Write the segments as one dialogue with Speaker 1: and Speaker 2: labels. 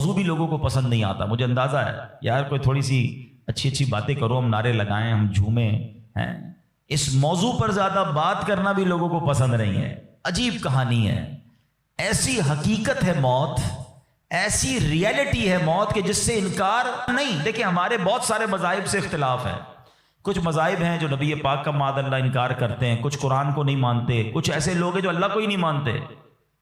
Speaker 1: موضوع بھی لوگوں کو پسند نہیں آتا. مجھے اندازہ ہے یار کوئی تھوڑی سی اچھی اچھی باتیں کرو، ہم نعرے لگائیں، ہم جھومیں ہیں. اس موضوع پر زیادہ بات کرنا بھی لوگوں کو پسند نہیں ہے. عجیب کہانی ہے. ایسی حقیقت ہے موت، ایسی ریئلٹی ہے موت کہ جس سے انکار نہیں. دیکھیں ہمارے بہت سارے مذاہب سے اختلاف ہے. کچھ مذاہب ہیں جو نبی پاک کا معاذ اللہ انکار کرتے ہیں، کچھ قرآن کو نہیں مانتے، کچھ ایسے لوگ ہیں جو اللہ کو ہی نہیں مانتے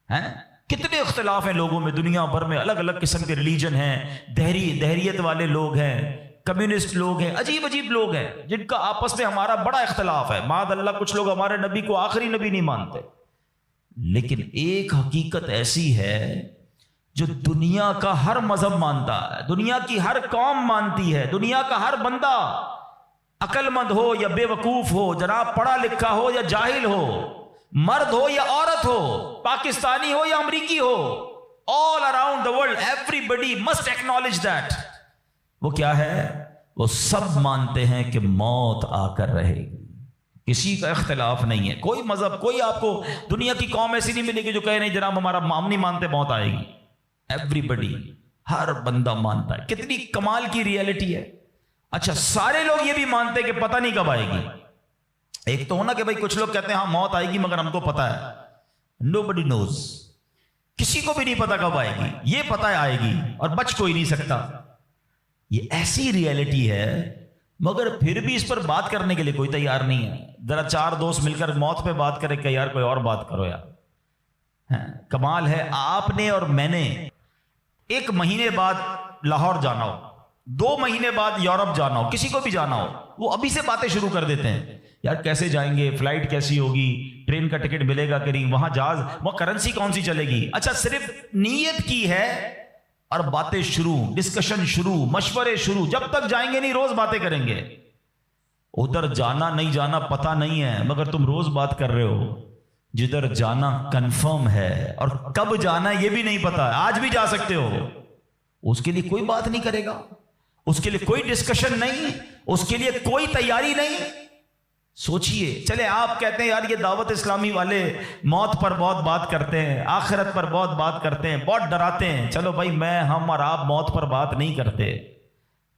Speaker 1: ہیں. کتنے اختلاف ہیں لوگوں میں، دنیا بھر میں الگ الگ قسم کے ریلیجن ہیں. دہریت والے لوگ ہیں، کمیونسٹ لوگ ہیں، عجیب عجیب لوگ ہیں جن کا آپس میں ہمارا بڑا اختلاف ہے. معاذ اللہ کچھ لوگ ہمارے نبی کو آخری نبی نہیں مانتے. لیکن ایک حقیقت ایسی ہے جو دنیا کا ہر مذہب مانتا ہے، دنیا کی ہر قوم مانتی ہے، دنیا کا ہر بندہ عقل مند ہو یا بے وقوف ہو، جناب پڑھا لکھا ہو یا جاہل ہو، مرد ہو یا عورت ہو، پاکستانی ہو یا امریکی ہو، all around the world everybody must acknowledge that. وہ کیا ہے؟ وہ سب مانتے ہیں کہ موت آ کر رہے گی. کسی کا اختلاف نہیں ہے. کوئی مذہب، کوئی آپ کو دنیا کی قوم ایسی نہیں ملے گی جو کہے نہیں جناب ہمارا ہم نہیں مانتے موت آئے گی. ایوریبڈی، ہر بندہ مانتا ہے. کتنی کمال کی ریئلٹی ہے. اچھا سارے لوگ یہ بھی مانتے کہ پتہ نہیں کب آئے گی. ایک تو ہونا کہ بھائی کچھ لوگ کہتے ہیں ہاں موت آئے گی مگر ہم کو پتہ ہے. nobody knows. کسی کو بھی نہیں پتا کب آئے گی. یہ پتہ ہے آئے گی اور بچ کوئی نہیں سکتا. یہ ایسی ریئلٹی ہے مگر پھر بھی اس پر بات کرنے کے لیے کوئی تیار نہیں ہے. ذرا چار دوست مل کر موت پہ بات کرے کہ یار کوئی اور بات کرو یار. کمال ہے آپ نے اور میں نے 1 مہینے بعد لاہور جانا ہو، 2 مہینے بعد یورپ جانا ہو، کسی کو بھی جانا ہو، وہ ابھی سے باتیں شروع کر دیتے ہیں. یار کیسے جائیں گے، فلائٹ کیسی ہوگی، ٹرین کا ٹکٹ ملے گا کہ نہیں، وہاں جہاز، وہ کرنسی کون سی چلے گی. اچھا صرف نیت کی ہے اور باتیں شروع، ڈسکشن شروع، مشورے شروع. جب تک جائیں گے نہیں روز باتیں کریں گے. ادھر جانا نہیں جانا پتہ نہیں ہے مگر تم روز بات کر رہے ہو. جدھر جانا کنفرم ہے اور کب جانا یہ بھی نہیں پتا. آج بھی جا سکتے ہو. اس کے لیے کوئی بات نہیں کرے گا، اس کے لیے کوئی ڈسکشن نہیں، اس کے لیے کوئی تیاری نہیں. سوچئے. چلے آپ کہتے ہیں یار یہ دعوت اسلامی والے موت پر بہت بات کرتے ہیں، آخرت پر بہت بات کرتے ہیں، بہت ڈراتے ہیں. چلو بھائی ہم اور آپ موت پر بات نہیں کرتے.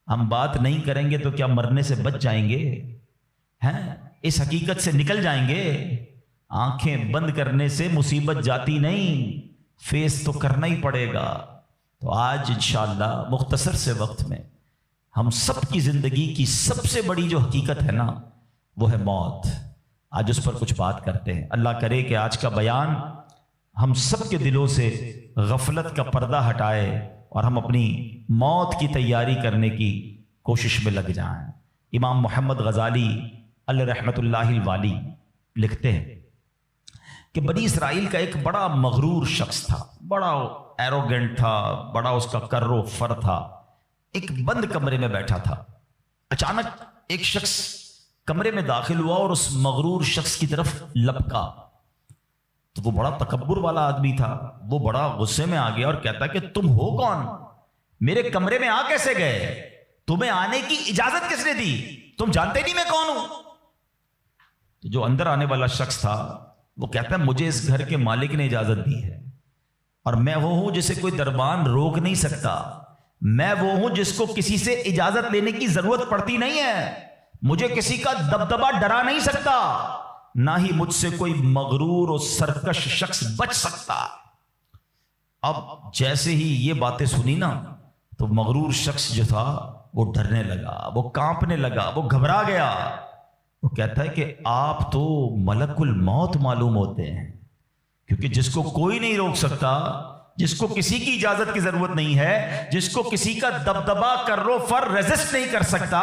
Speaker 1: ہم بات نہیں کریں گے تو کیا مرنے سے بچ جائیں گے؟ اس حقیقت سے نکل جائیں گے؟ آنکھیں بند کرنے سے مصیبت جاتی نہیں، فیس تو کرنا ہی پڑے گا. تو آج انشاءاللہ مختصر سے وقت میں ہم سب کی زندگی کی سب سے بڑی جو حقیقت ہے نا وہ ہے موت. آج اس پر کچھ بات کرتے ہیں. اللہ کرے کہ آج کا بیان ہم سب کے دلوں سے غفلت کا پردہ ہٹائے اور ہم اپنی موت کی تیاری کرنے کی کوشش میں لگ جائیں. امام محمد غزالی علیہ رحمت اللہ الوالی لکھتے ہیں کہ بنی اسرائیل کا ایک بڑا مغرور شخص تھا، بڑا ایروگنٹ تھا، بڑا اس کا کر و فر تھا. ایک بند کمرے میں بیٹھا تھا. اچانک ایک شخص کمرے میں داخل ہوا اور اس مغرور شخص کی طرف لپکا. تو وہ بڑا تکبر والا آدمی تھا. وہ بڑا غصے میں آ گیا اور کہتا کہ تم ہو کون؟ میرے کمرے میں آ کیسے گئے؟ تمہیں آنے کی اجازت کس نے دی؟ تم جانتے نہیں میں کون ہوں؟ تو جو اندر آنے والا شخص تھا وہ کہتا ہے مجھے اس گھر کے مالک نے اجازت دی ہے اور میں وہ ہوں جسے کوئی دربان روک نہیں سکتا. میں وہ ہوں جس کو کسی سے اجازت لینے کی ضرورت پڑتی نہیں ہے. مجھے کسی کا دبدبا ڈرا نہیں سکتا، نہ ہی مجھ سے کوئی مغرور اور سرکش شخص بچ سکتا. اب جیسے ہی یہ باتیں سنی نا تو مغرور شخص جو تھا وہ ڈرنے لگا، وہ کانپنے لگا، وہ گھبرا گیا. وہ کہتا ہے کہ آپ تو ملک الموت معلوم ہوتے ہیں، کیونکہ جس کو کوئی نہیں روک سکتا، جس کو کسی کی اجازت کی ضرورت نہیں ہے، جس کو کسی کا دبدبا کرو فر ریزسٹ نہیں کر سکتا،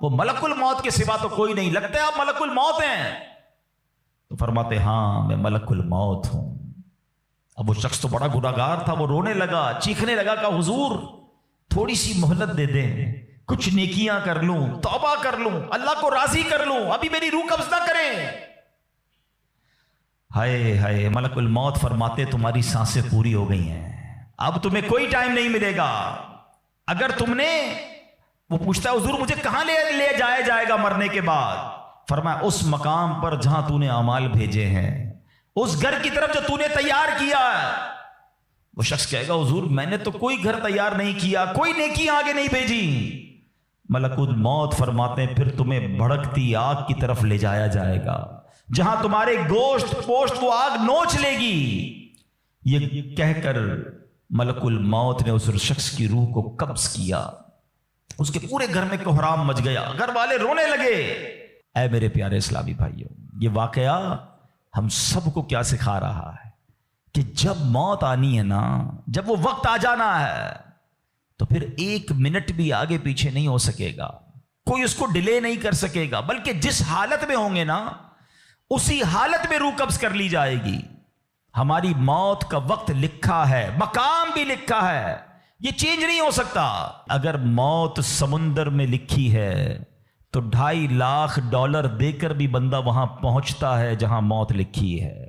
Speaker 1: وہ ملک الموت کے سوا تو کوئی نہیں. لگتا ہے آپ ملک الموت ہیں؟ تو فرماتے ہاں میں ملک الموت ہوں. اب وہ شخص تو بڑا گناہگار تھا. وہ رونے لگا، چیخنے لگا کہ حضور تھوڑی سی مہلت دے دیں، کچھ نیکیاں کر لوں، توبہ کر لوں، اللہ کو راضی کر لوں، ابھی میری روح قبض نہ کریں. ہائے ہائے. ملک الموت فرماتے تمہاری سانسیں پوری ہو گئی ہیں، اب تمہیں کوئی ٹائم نہیں ملے گا. اگر تم نے، وہ پوچھتا ہے حضور مجھے کہاں لے جایا جائے گا مرنے کے بعد؟ فرمایا اس مقام پر جہاں تو نے اعمال بھیجے ہیں، اس گھر کی طرف جو تو نے تیار کیا ہے. وہ شخص کہے گا حضور میں نے تو کوئی گھر تیار نہیں کیا، کوئی نیکی آگے نہیں بھیجی۔ ملک الموت فرماتے ہیں پھر تمہیں بھڑکتی آگ کی طرف لے جایا جائے گا، جہاں تمہارے گوشت پوشت وہ آگ نوچ لے گی۔ یہ کہہ کر ملک الموت نے اس شخص کی روح کو قبض کیا، اس کے پورے گھر میں کوہرام مچ گیا، گھر والے رونے لگے۔ اے میرے پیارے اسلامی بھائیوں، یہ واقعہ ہم سب کو کیا سکھا رہا ہے کہ جب موت آنی ہے نا، جب وہ وقت آ جانا ہے تو پھر ایک منٹ بھی آگے پیچھے نہیں ہو سکے گا، کوئی اس کو ڈیلے نہیں کر سکے گا، بلکہ جس حالت میں ہوں گے نا اسی حالت میں روح قبض کر لی جائے گی۔ ہماری موت کا وقت لکھا ہے، مقام بھی لکھا ہے، یہ چینج نہیں ہو سکتا۔ اگر موت سمندر میں لکھی ہے تو $2.5 لاکھ دے کر بھی بندہ وہاں پہنچتا ہے جہاں موت لکھی ہے۔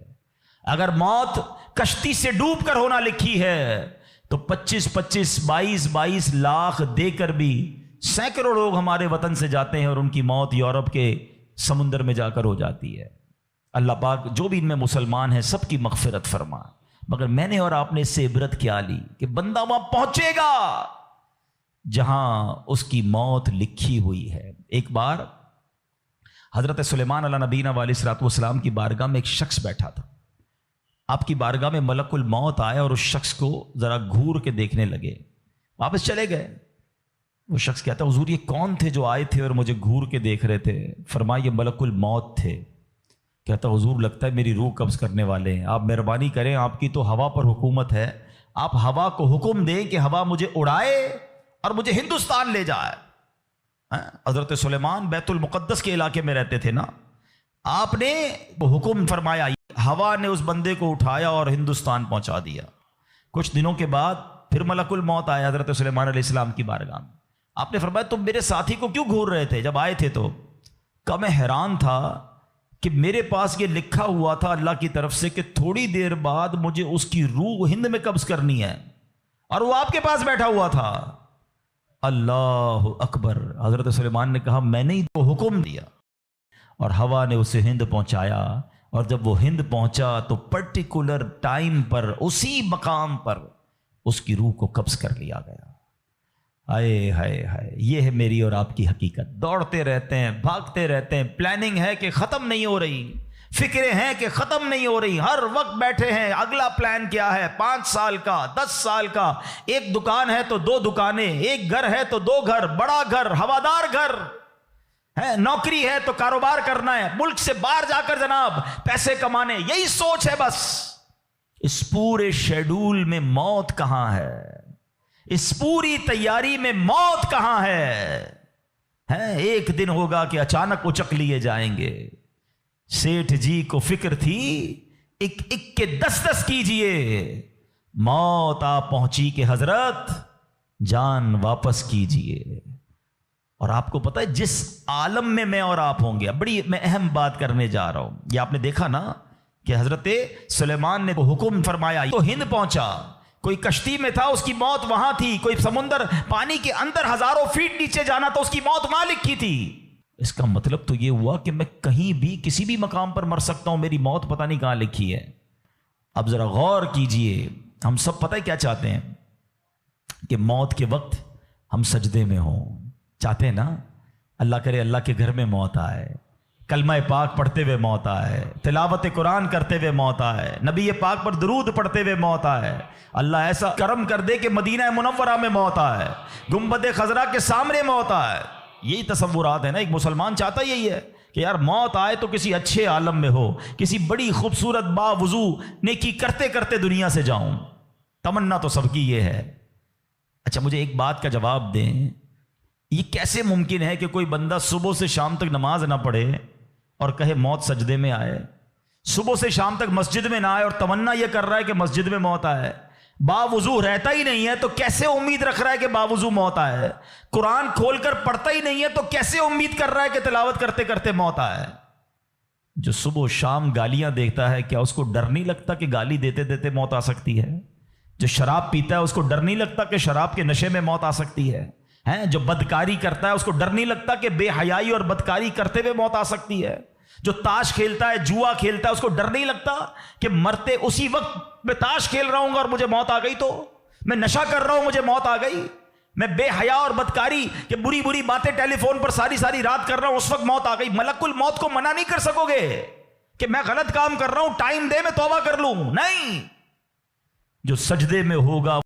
Speaker 1: اگر موت کشتی سے ڈوب کر ہونا لکھی ہے تو 22 لاکھ دے کر بھی سینکڑوں لوگ ہمارے وطن سے جاتے ہیں اور ان کی موت یورپ کے سمندر میں جا کر ہو جاتی ہے۔ اللہ پاک جو بھی ان میں مسلمان ہیں سب کی مغفرت فرما، مگر میں نے اور آپ نے اس سے عبرت کیا لی کہ بندہ وہاں پہنچے گا جہاں اس کی موت لکھی ہوئی ہے۔ ایک بار حضرت سلیمان علیہ نبینا علیہ الصلوۃ والسلام کی بارگاہ میں ایک شخص بیٹھا تھا۔ آپ کی بارگاہ میں ملک الموت آیا اور اس شخص کو ذرا گھور کے دیکھنے لگے، واپس چلے گئے۔ وہ شخص کہتا حضور یہ کون تھے جو آئے تھے اور مجھے گھور کے دیکھ رہے تھے؟ فرمایا یہ ملک الموت تھے۔ کہتا حضور لگتا ہے میری روح قبض کرنے والے ہیں، آپ مہربانی کریں، آپ کی تو ہوا پر حکومت ہے، آپ ہوا کو حکم دیں کہ ہوا مجھے اڑائے اور مجھے ہندوستان لے جائے۔ حضرت سلیمان بیت المقدس کے علاقے میں رہتے تھے نا، آپ نے وہ حکم فرمایا، ہوا نے اس بندے کو اٹھایا اور ہندوستان پہنچا دیا۔ کچھ دنوں کے بعد پھر ملک الموت آیا حضرت سلیمان علیہ السلام کی بارگاہ میں۔ آپ نے فرمایا تم میرے ساتھی کو کیوں گھور رہے تھے جب آئے تھے تو؟ کہ میں حیران تھا کہ میرے پاس یہ لکھا ہوا تھا اللہ کی طرف سے کہ تھوڑی دیر بعد مجھے اس کی روح ہند میں قبض کرنی ہے، اور وہ آپ کے پاس بیٹھا ہوا تھا۔ اللہ اکبر۔ حضرت سلیمان نے کہا میں نے ہی تو حکم دیا، اور ہوا نے اسے ہند پہنچایا، اور جب وہ ہند پہنچا تو پرٹیکولر ٹائم پر اسی مقام پر اس کی روح کو قبض کر لیا گیا۔ ہائے ہائے ہائے، یہ ہے میری اور آپ کی حقیقت۔ دوڑتے رہتے ہیں، بھاگتے رہتے ہیں، پلاننگ ہے کہ ختم نہیں ہو رہی، فکریں ہیں کہ ختم نہیں ہو رہی، ہر وقت بیٹھے ہیں اگلا پلان کیا ہے، 5 سال کا، 10 سال کا، ایک دکان ہے تو 2 دکانیں، ایک گھر ہے تو 2 گھر، بڑا گھر، ہوادار گھر ہے، نوکری ہے تو کاروبار کرنا ہے، ملک سے باہر جا کر جناب پیسے کمانے، یہی سوچ ہے بس۔ اس پورے شیڈول میں موت کہاں ہے؟ اس پوری تیاری میں موت کہاں ہے؟ ایک دن ہوگا کہ اچانک اچک لیے جائیں گے۔ سیٹھ جی کو فکر تھی ایک ایک کے 10 کیجئے، موت آ پہنچی کہ حضرت جان واپس کیجئے۔ اور آپ کو پتا ہے جس عالم میں میں اور آپ ہوں گے، بڑی میں اہم بات کرنے جا رہا ہوں، یہ آپ نے دیکھا نا کہ حضرت سلیمان نے حکم فرمایا تو ہند پہنچا، کوئی کشتی میں تھا اس کی موت وہاں تھی، کوئی سمندر پانی کے اندر ہزاروں فیٹ نیچے جانا تو اس کی موت وہاں لکھی تھی۔ اس کا مطلب تو یہ ہوا کہ میں کہیں بھی کسی بھی مقام پر مر سکتا ہوں، میری موت پتہ نہیں کہاں لکھی ہے۔ اب ذرا غور کیجئے، ہم سب پتہ ہے کیا چاہتے ہیں کہ موت کے وقت ہم سجدے میں ہوں، چاہتے ہیں نا اللہ کرے اللہ کے گھر میں موت آئے، کلمہ پاک پڑھتے ہوئے موت آئے، تلاوت قرآن کرتے ہوئے موت آئے، نبی پاک پر درود پڑھتے ہوئے موت آئے، اللہ ایسا کرم کر دے کہ مدینہ منورہ میں موت آئے، گنبد خضرا کے سامنے موت آئے۔ یہی تصورات ہے نا، ایک مسلمان چاہتا یہی ہے کہ یار موت آئے تو کسی اچھے عالم میں ہو، کسی بڑی خوبصورت باوضو نیکی کرتے کرتے دنیا سے جاؤں، تمنا تو سب کی یہ ہے۔ اچھا مجھے ایک بات کا جواب دیں، یہ کیسے ممکن ہے کہ کوئی بندہ صبح سے شام تک نماز نہ پڑھے اور کہے موت سجدے میں آئے، صبح سے شام تک مسجد میں نہ آئے اور تمنا یہ کر رہا ہے کہ مسجد میں موت آئے، باوضو رہتا ہی نہیں ہے تو کیسے امید رکھ رہا ہے کہ باوضو موت آئے، قرآن کھول کر پڑھتا ہی نہیں ہے تو کیسے امید کر رہا ہے کہ تلاوت کرتے کرتے موت آئے؟ جو صبح و شام گالیاں دیکھتا ہے کیا اس کو ڈر نہیں لگتا کہ گالی دیتے دیتے موت آ سکتی ہے؟ جو شراب پیتا ہے اس کو ڈر نہیں لگتا کہ شراب کے نشے میں موت آ سکتی ہے؟ جو بدکاری کرتا ہے اس کو ڈر نہیں لگتا کہ بے حیائی اور بدکاری کرتے ہوئے موت آ سکتی ہے؟ جو تاش کھیلتا ہے، جوا کھیلتا ہے، اس کو ڈر نہیں لگتا کہ مرتے اسی وقت میں تاش کھیل رہا ہوں گا اور مجھے موت آ گئی؟ تو میں نشہ کر رہا ہوں، مجھے موت آ گئی، میں بے حیا اور بدکاری کہ بری بری باتیں ٹیلی فون پر ساری رات کر رہا ہوں، اس وقت موت آ گئی، ملک الموت کو منع نہیں کر سکو گے کہ میں غلط کام کر رہا ہوں، ٹائم دے میں توبہ کر لوں، نہیں، جو سجدے میں ہوگا